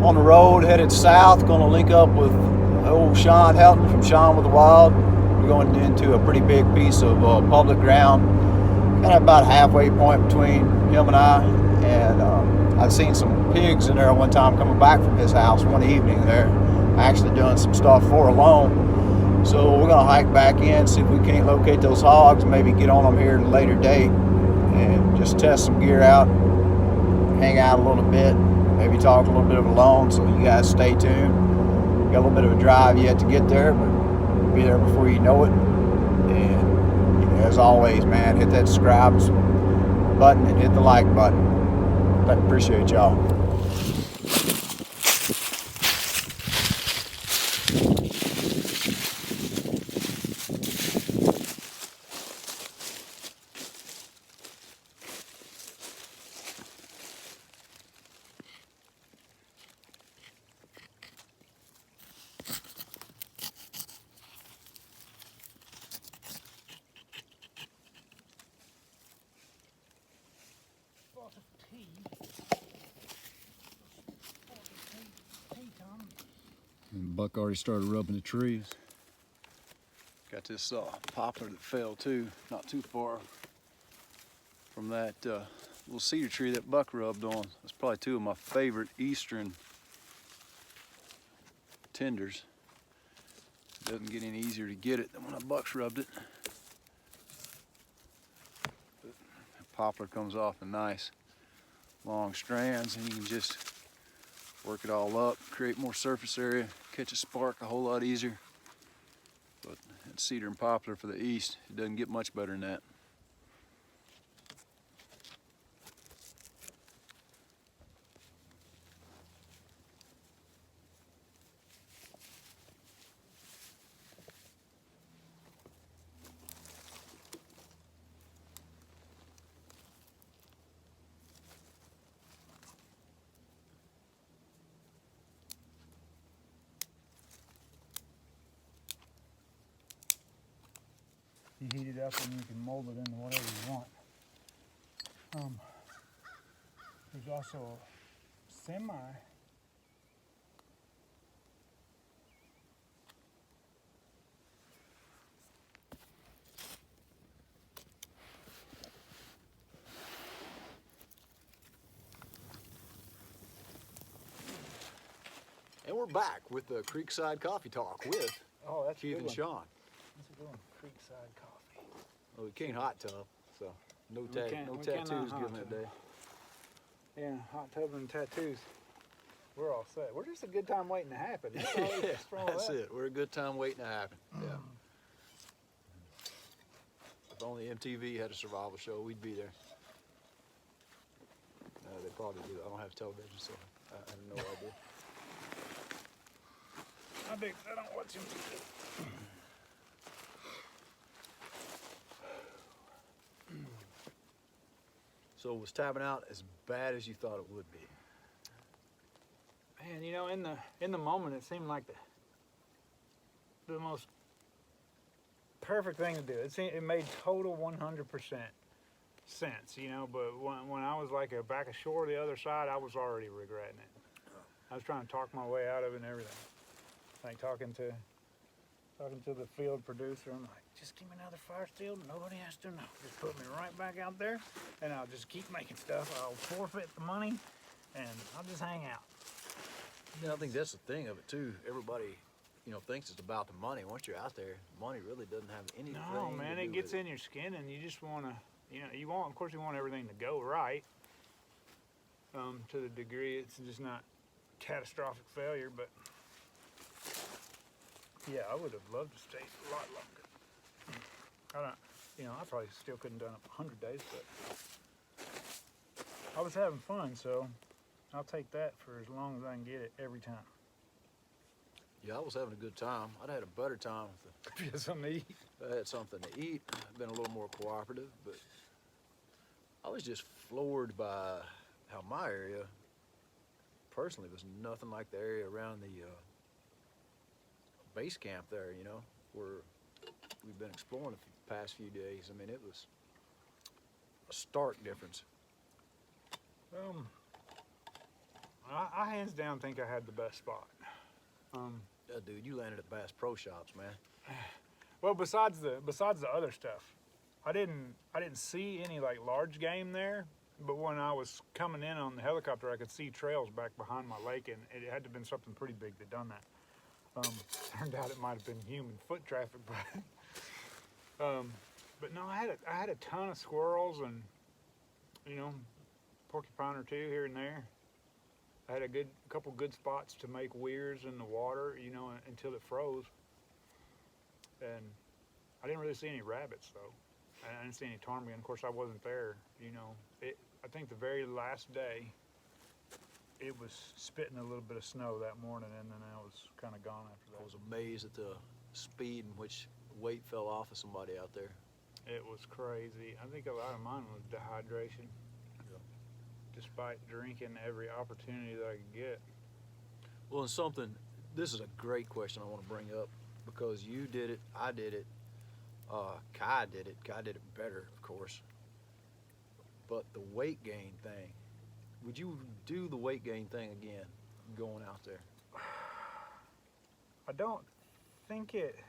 on the road headed south, going to link up with old Shawn Helton from Shawn with the Wild. We're going into a pretty big piece of public ground, kind of about a halfway point between him and I. And I've seen some pigs in there one time coming back from his house one evening there, actually doing some stuff for a loan. So we're going to hike back in, see if we can't locate those hogs, maybe get on them here at a later date and just test some gear out, hang out a little bit, maybe talk a little bit of a loan, so you guys stay tuned. Got a little bit of a drive yet to get there, but we'll be there before you know it. And you know, as always, man, hit that subscribe button and hit the like button. I appreciate y'all. And Buck already started rubbing the trees. Got this poplar that fell too, not too far from that little cedar tree that Buck rubbed on. That's probably two of my favorite eastern tenders. It doesn't get any easier to get it than when a Buck's rubbed it. But the poplar comes off in nice long strands, and you can just work it all up, create more surface area, catch a spark a whole lot easier. But it's cedar and poplar for the east. It doesn't get much better than that. You heat it up and you can mold it into whatever you want. There's also a semi. And we're back with the Creekside Coffee Talk with Keith and Shawn. That's a good one. Creekside Coffee. Well, we can't hot tub, so no tattoos given that day. Yeah, hot tub and tattoos. We're all set. We're just a good time waiting to happen. That's it. We're a good time waiting to happen. Yeah. If only MTV had a survival show, we'd be there. They probably do. I don't have television, so I have no idea. I don't watch MTV. So was tapping out as bad as you thought it would be? Man, you know, in the moment, it seemed like the most perfect thing to do. It made total 100% sense, you know. But when I was like back ashore the other side, I was already regretting it. I was trying to talk my way out of it and everything. Like talking to the field producer, I'm like, just give me another fire steel, nobody has to know. Just put me right back out there, and I'll just keep making stuff. I'll forfeit the money, and I'll just hang out. Yeah, I think that's the thing of it too. Everybody, you know, thinks it's about the money. Once you're out there, money really doesn't have anything. No, man, it gets in your skin, and you just want to, you know, of course, you want everything to go right. To the degree it's just not catastrophic failure, but. Yeah, I would have loved to stay a lot longer. I probably still couldn't have done it 100 days, but I was having fun, so I'll take that for as long as I can get it every time. Yeah, I was having a good time. I'd had a better time if you had something to eat. I had something to eat. I've been a little more cooperative, but I was just floored by how my area personally was nothing like the area around the base camp there, you know, where we've been exploring the past few days. I mean, it was a stark difference. I hands down think I had the best spot. Yeah, dude, you landed at Bass Pro Shops, man. Well, besides the other stuff, I didn't see any like large game there. But when I was coming in on the helicopter, I could see trails back behind my lake, and it had to have been something pretty big that done that. Turned out it might have been human foot traffic, but no, I had a ton of squirrels and porcupine or two here and there. I had a couple good spots to make weirs in the water, until it froze. And I didn't really see any rabbits though. I didn't see any ptarmigan. Of course, I wasn't there. I think the very last day, it was spitting a little bit of snow that morning, and then I was kind of gone after that. I was amazed at the speed in which weight fell off of somebody out there. It was crazy. I think a lot of mine was dehydration. Yeah. Despite drinking every opportunity that I could get. Well, and this is a great question I want to bring up because you did it, I did it, Kai did it. Kai did it better, of course. But the weight gain thing, would you do the weight gain thing again going out there? I don't think it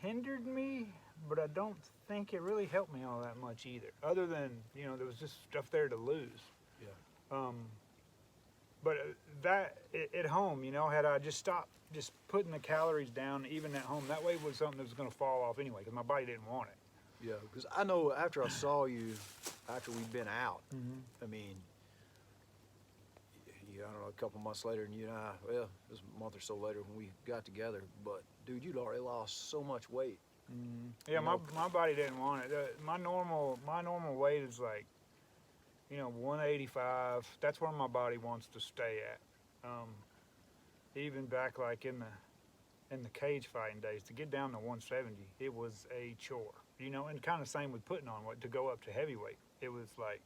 hindered me, but I don't think it really helped me all that much either. Other than, there was just stuff there to lose. Yeah. But that, at home, had I just stopped just putting the calories down, even at home, that way was something that was going to fall off anyway, because my body didn't want it. Yeah, because I know after I saw you, after we'd been out, I mean, I don't know, a couple months later, and you and I, well, it was a month or so later when we got together, but dude, you'd already lost so much weight. Yeah, my body didn't want it. My normal weight is like, 185. That's where my body wants to stay at. Even back like in the cage fighting days, to get down to 170, it was a chore. And kind of same with putting on weight, to go up to heavyweight. It was like,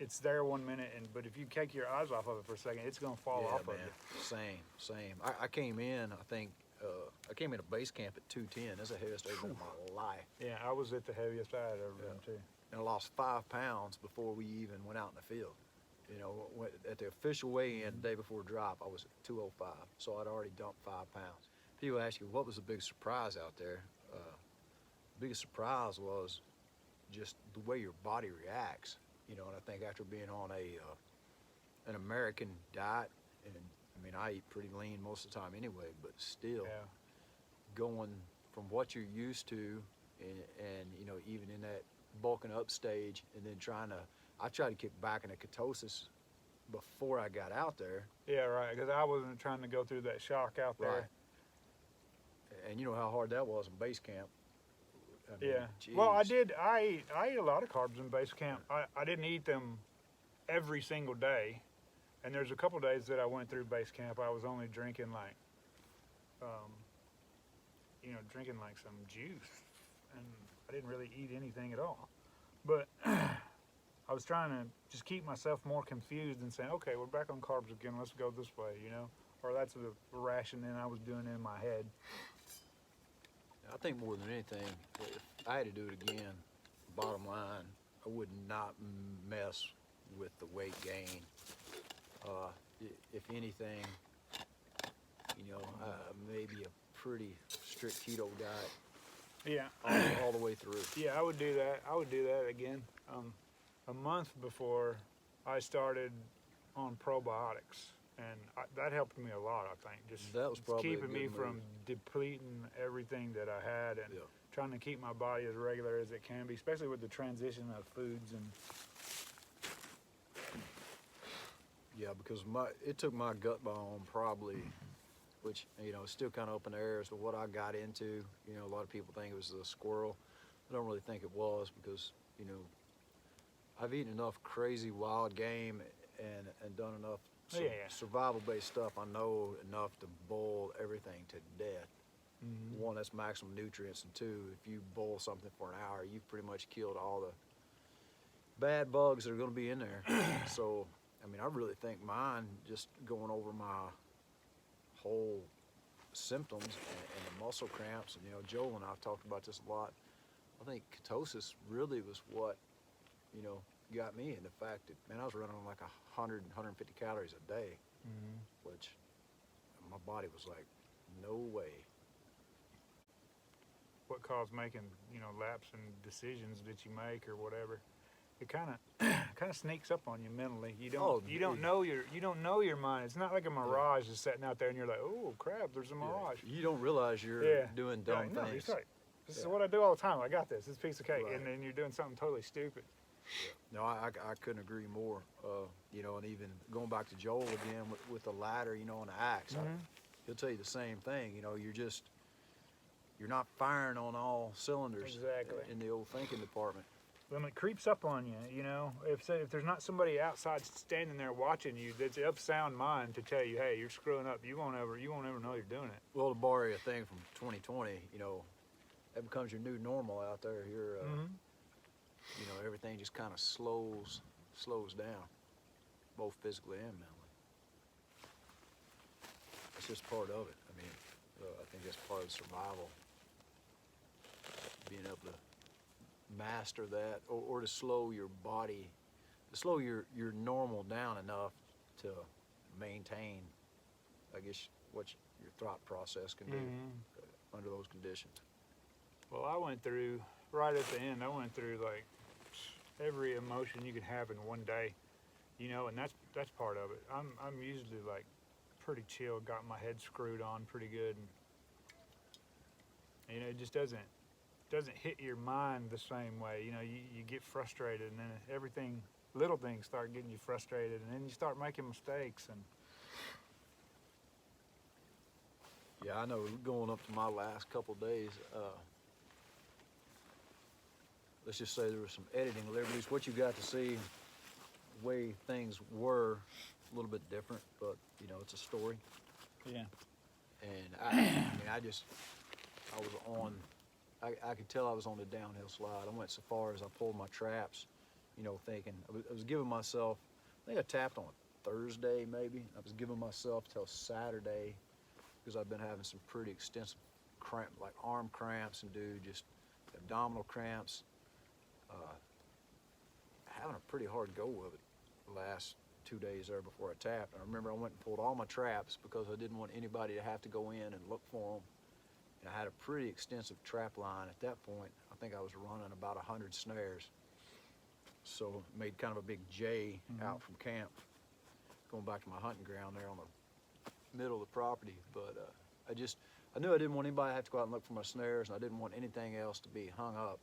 it's there 1 minute, but if you take your eyes off of it for a second, it's going to fall off of you. Same. I came in, I think, I came into base camp at 210. That's the heaviest I've been in my life. Yeah, I was at the heaviest I had ever been too. And I lost 5 pounds before we even went out in the field. At the official weigh-in the day before drop, I was at 205, so I'd already dumped 5 pounds. People ask you, what was the big surprise out there? The biggest surprise was just the way your body reacts. And I think after being on an American diet, and I mean, I eat pretty lean most of the time anyway, but still going from what you're used to and even in that bulking up stage, and then I tried to kick back into ketosis before I got out there. Yeah, right, because I wasn't trying to go through that shock out there. Right. And you know how hard that was in base camp. I mean, geez. Well, I ate a lot of carbs in base camp. I didn't eat them every single day. And there's a couple days that I went through base camp, I was only drinking like some juice. And I didn't really eat anything at all. But I was trying to just keep myself more confused and saying, okay, we're back on carbs again, let's go this way, Or that's the rationing I was doing in my head. I think more than anything, if I had to do it again, bottom line, I would not mess with the weight gain. If anything, maybe a pretty strict keto diet. Yeah. All the way through. Yeah, I would do that. I would do that again. A month before I started on probiotics, and that helped me a lot, I think. That was probably keeping me from depleting everything that I had and trying to keep my body as regular as it can be, especially with the transition of foods. And yeah, because it took my gut biome probably, which is still kind of up in the air as to what I got into. A lot of people think it was the squirrel. I don't really think it was because I've eaten enough crazy wild game and done enough survival-based stuff. I know enough to boil everything to death. One, that's maximum nutrients, and two, if you boil something for an hour, you've pretty much killed all the bad bugs that are going to be in there. So, I mean, I really think mine, just going over my whole symptoms and the muscle cramps, and Joel and I've talked about this a lot. I think ketosis really was what got me, and the fact that, man, I was running on like 100, 150 calories a day, which my body was like, no way. What caused making, you know, laps and decisions that you make or whatever? It kind of sneaks up on you mentally. You don't know your mind. It's not like a mirage is sitting out there and you're like, oh crap, there's a mirage. You don't realize you're doing dumb no, things. it's like, this is what I do all the time. I got this. It's a piece of cake, Right. and then you're doing something totally stupid. No, I couldn't agree more. You know, and even going back to Joel again with the ladder, you know, on the axe, he'll tell you the same thing. You know, you're not firing on all cylinders. Exactly. In the old thinking department. When it creeps up on you, you know, if there's not somebody outside standing there watching you that's of sound mind to tell you, hey, you're screwing up, you won't ever know you're doing it. Well, to borrow a thing from 2020, you know, that becomes your new normal out there. You're, you know, everything just kind of slows down, both physically and mentally. It's just part of it. I mean, I think that's part of survival. Being able to master that, or to slow your body, to slow your normal down enough to maintain, I guess, what your thought process can do under those conditions. Well, I went through, right at the end, like every emotion you could have in one day, you know, and that's part of it. I'm usually like pretty chill, got my head screwed on pretty good, and you know, it just doesn't hit your mind the same way. You know, you get frustrated, and then everything, little things start getting you frustrated, and then you start making mistakes. And yeah, I know going up to my last couple of days, let's just say there was some editing there, at least what you got to see, the way things were, a little bit different, but you know, it's a story. yeah, And I could tell I was on the downhill slide. I went so far as I pulled my traps, you know, thinking, I was giving myself, I think I tapped on Thursday maybe. I was giving myself till Saturday, because I've been having some pretty extensive like arm cramps and just abdominal cramps. Having a pretty hard go of it the last 2 days there before I tapped. I remember I went and pulled all my traps because I didn't want anybody to have to go in and look for them. And I had a pretty extensive trap line at that point. I think I was running about 100 snares. So made kind of a big J out from camp, going back to my hunting ground there on the middle of the property. But I knew I didn't want anybody to have to go out and look for my snares, and I didn't want anything else to be hung up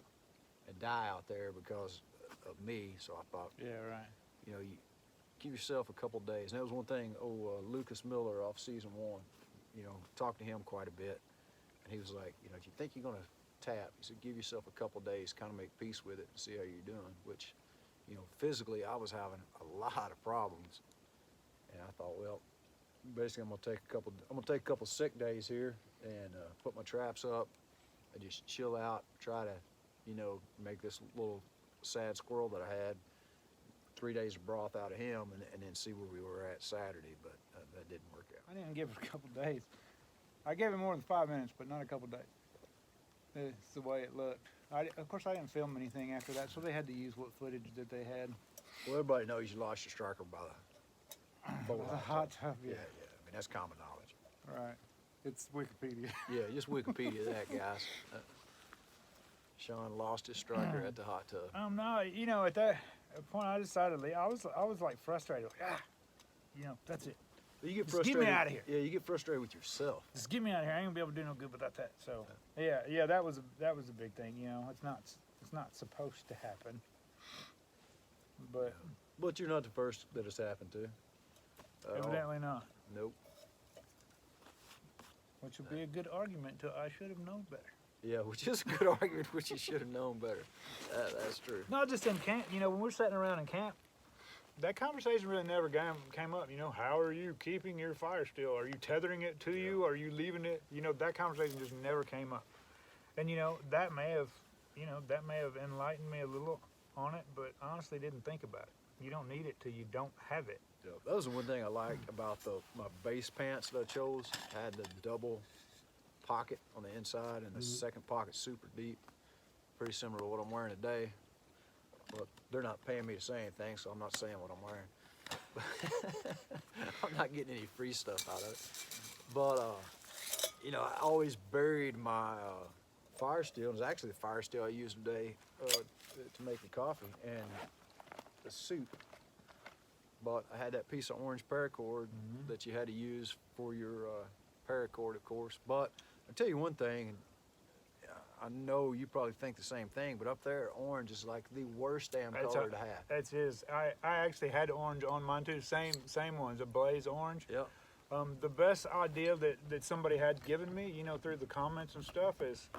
and die out there because of me. So I thought, yeah, right. you know, you give yourself a couple days. And that was one thing, Lucas Miller off season 1, you know, talked to him quite a bit. And he was like, you know, if you think you're going to tap, he said, give yourself a couple days, kind of make peace with it and see how you're doing, which, you know, physically I was having a lot of problems. And I thought, well, basically I'm going to take a couple sick days here and put my traps up and just chill out, try to, you know, make this little sad squirrel that I had 3 days of broth out of him, and then see where we were at Saturday, but that didn't work out. I didn't give it a couple days. I gave it more than 5 minutes, but not a couple days. It's the way it looked. Of course, I didn't film anything after that, so they had to use what footage that they had. Well, everybody knows you lost your striker by the hot tub. Yeah. I mean, that's common knowledge. Right. It's Wikipedia. Yeah, just Wikipedia that, guys. Shawn lost his striker at the hot tub. No, you know, at that point, I decided to leave. I was like frustrated. Like, you know, that's it. But you get Just frustrated. get me out of here. Yeah, you get frustrated with yourself. Just get me out of here. I ain't gonna be able to do no good without that. So, yeah, that was a big thing. You know, it's not supposed to happen. But you're not the first that it's happened to. evidently not. Nope. Which would be a good argument to I should have known better. Yeah, which is a good argument, which you should have known better. That's true. Not just in camp. You know, when we're sitting around in camp, that conversation really never came up. You know, how are you keeping your fire still? Are you tethering it to you? Are you leaving it? You know, that conversation just never came up. And you know, that may have enlightened me a little on it, but honestly didn't think about it. You don't need it till you don't have it. Yeah, that was the one thing I liked about my base pants that I chose. Had the double pocket on the inside and the second pocket super deep. Pretty similar to what I'm wearing today. But they're not paying me to say anything, so I'm not saying what I'm wearing. I'm not getting any free stuff out of it. But, you know, I always buried my fire steel. It was actually the fire steel I used today to make the coffee and the suit. But I had that piece of orange paracord that you had to use for your paracord, of course. But I'll tell you one thing, and I know you probably think the same thing, but up there, orange is like the worst damn color to have. That's his. I actually had orange on mine too. Same ones, a blaze orange. Yep. The best idea that somebody had given me, you know, through the comments and stuff, is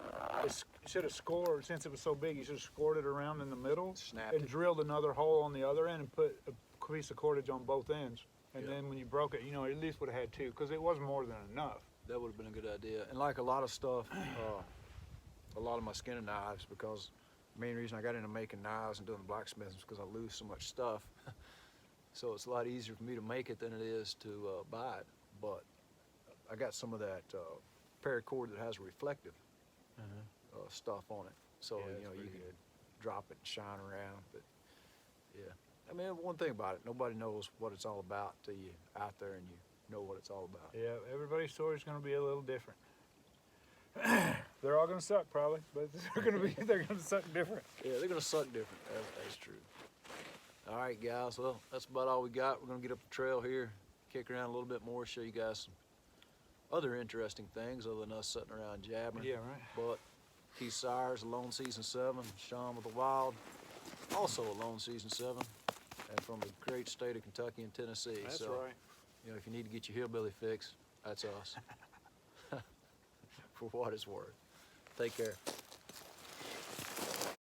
should have scored, since it was so big, you should have scored it around in the middle, Snapped and it. drilled another hole on the other end and put a piece of cordage on both ends. And Yep. then when you broke it, you know, at least would have had two, because it was more than enough. That would have been a good idea. And like a lot of stuff, a lot of my skinning knives, because the main reason I got into making knives and doing the blacksmithing is because I lose so much stuff. So it's a lot easier for me to make it than it is to buy it. But I got some of that paracord that has reflective stuff on it. So, Yeah, you that's know, you pretty can good. drop it and shine around. But yeah, I mean, one thing about it, nobody knows what it's all about till you out there and you know what it's all about. Yeah, everybody's story is going to be a little different. They're all going to suck probably, but they're going to suck different. Yeah, they're gonna suck different. That's true. All right, guys. Well, that's about all we got. We're gonna get up the trail here, kick around a little bit more, show you guys some other interesting things other than us sitting around jabbering. Yeah, right. But Keith Sires, Alone Season 7, Shawn with the Wild, also Alone Season 7, and from the great state of Kentucky and Tennessee. That's so, right. you know, if you need to get your hillbilly fix, that's us. For what it's worth. Take care.